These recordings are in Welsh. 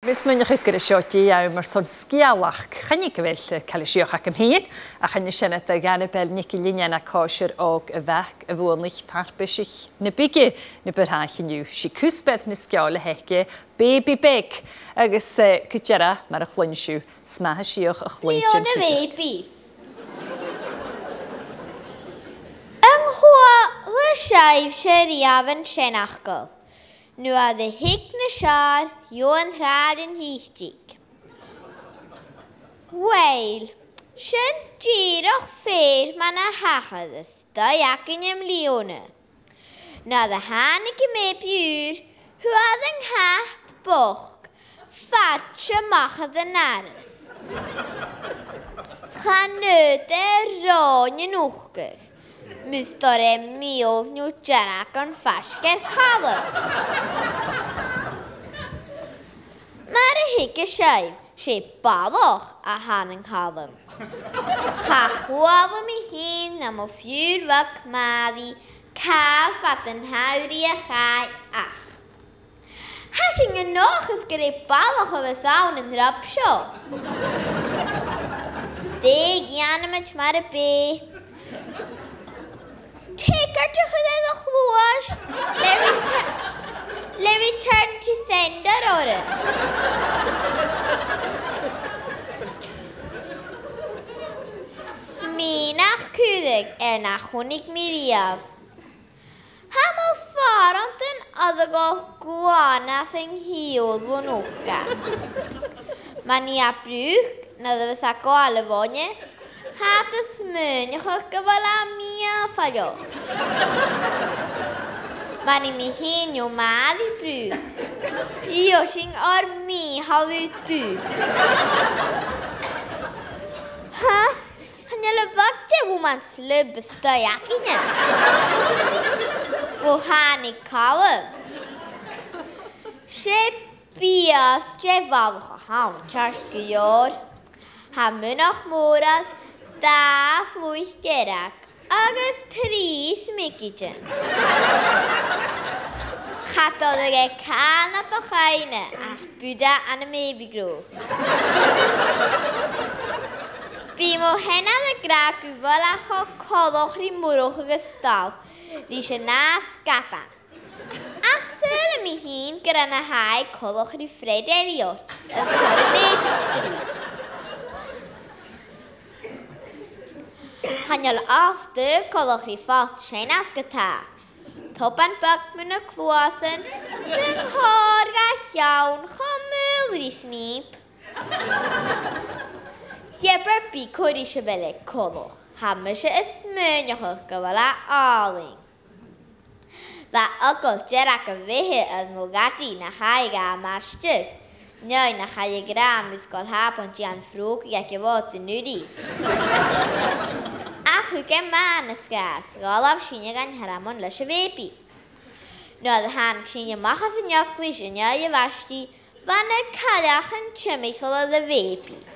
Rys mynd i'ch ygr y sioti a mae'r son sgialach chynnig gyfell cael ei sioch ac ymhyn a chynnig sianed ag anabel nici linian a cosir og y fach y fwynlich farbysich na bigi na byrhach yn yw si cwsbeth na sgiol y hege Bhèibidh agos cydjera mae'r achlynsiw smaha sioch achlynsiw Lion y Bhèibidh Ynghlwa y siaif syriaf yn sienachgol Nu a de hik na siar, jo'n rhaid yn hichtig. Wel, sy'n girach ffeir man a hachadys, da ac yn ymliona. Na de hanig i me biwr, hwad yng nghat boch, fatsa machad yn aras. Chan nid ro'n yn uchgyr. Mystor mil nhw jarach yn ffasger calon. Mae'r hig y siaif, se baloch a han yn calon. Chachwaf am ei hun am o ffiwr fag maddi, cael ffat yn hawri a chai ach. Hasing yn noch ys gyda baloch o fysawn yn rapsio. Deg ian am y chmar y be. Take her to the chluas. Let return to sender or Smínach cúdig nach chunig miriaf. Ham o farant yn adagol gwanas yng hiod fwn uchga. Mani a brwch na ddefys a goal y fonye. Hat y smynach o'ch gyfal a mi a ffalio. Mani mi hyn yw mad i brw. I o sy'n o'r mi hal yw dw. Ha? Hanyl y bagte wman slib ystoi ac yna. Fo han I calym. Se bias je falch o hawn chars gwior. Ha mynach morad. Da flwyll gerag, agos tris migigen. Chatodd ag e cael na to chaine, ach bwda an y Bhèibidh. Bim o henad y gra gwybod ach o coloch ri mwrwch ag ystol, rys y nas gatan. Ach syr ym I hun gyda na hau coloch ri Fred Elliot, y Coronation Street. Hanyl altu coloch ri ffalt sy'n asgata. Topan byg mynd y clwasen, sy'n hor ga llawn chomyl ri snip. Geber bicwr I siabele coloch, hammer sy ysmynioch o'ch gyfal a aling. Fa ygol gerach y fehe ys mwgadi na chai ga mastyr. Neu na chai y gram ysgol hapon dian ffrwg ac I fod yn nŵri. Ach hwgen man ysgas, golaf sy'n gan haramon lys y Bhèibidh. Noedd han sy'n machas yn ioglis yn iau y fasti, fan y calach yn tymeichol o y Bhèibidh.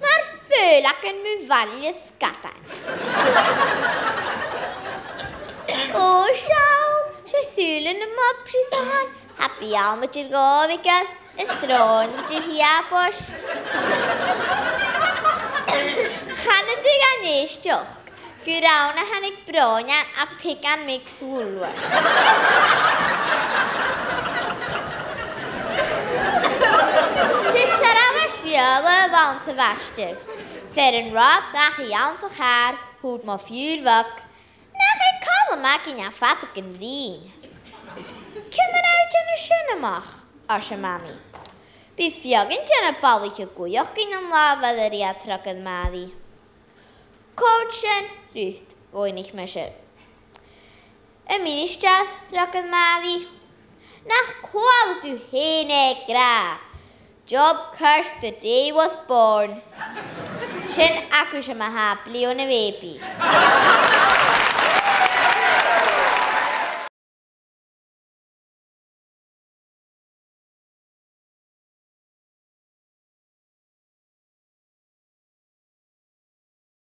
Mae'r ffyl ac yn mwfali ysgatan. O siawl, sy'n sŵl yn y mob sy'n happy alm ydy'r gofigad, ystron ydy'r hi a bost. Chanadig a neistioch, gwrawn a hanig bronian a pigan mix wulwas. Se siaraf a sfiol y fawn sy fastig, ser yn rod nach I iawn sy'ch har, hwyd mo ffiwr fog, nach I cael yma gyn a ffat ac yn ddyn. Cymryd awd yn y sy'n ymach, os y mami. Bi ffiogyn dyn y bolich y gwyoch gyn yn lafad yr I atrog yn maddi. Coachen, rwyd, oen ich mysio. Y ministras, rog yn maddi. Nach gweld yw hen e gra. Job cursed the day was born. Sy'n acwys yma ha, Bliadhna Bhèibidh.